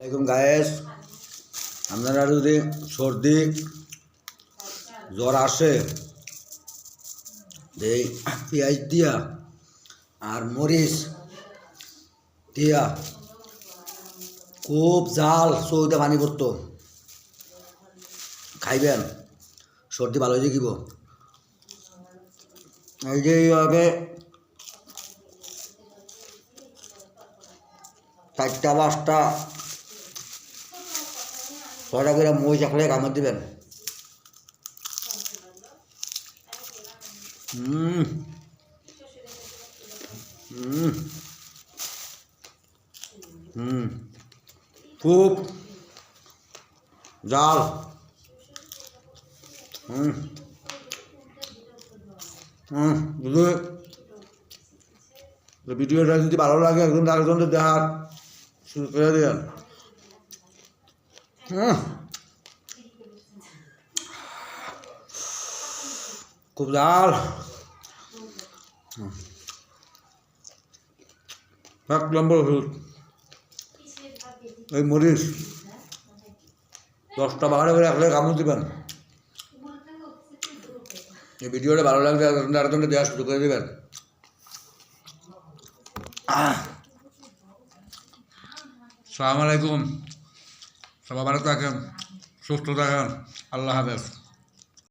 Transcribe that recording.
এরকম গায়েস আপনারা যদি সর্দি জ্বর আসে এই পেঁয়াজ দিয়া আর মরিচ দিয়া খুব জাল সৌদা পানি করতো খাইবেন সর্দি ভালো হয়ে যাইব। এই যে এইভাবে 4টা 5টা 6টা করে মরিচ একলে কামড় দিবেন। হুম হুম হুম খুব জাল। হুম হুম যদি ভিডিওটা যদি ভালো লাগে একজন আরেকজনকে দেখার শুরু করে দেবেন। খুব জাল। 1 নম্বর ওষুধ এই মরিচ 10টা 12টা করে একলে কামড় দিবেন। এই ভিডিওটা ভালো লাগলে আরেকজনকে দেওয়া শুরু করে দেবেন। আসসালামু আলাইকুম, সবাই ভালো থাকেন, সুস্থ থাকেন, আল্লাহ হাফেজ।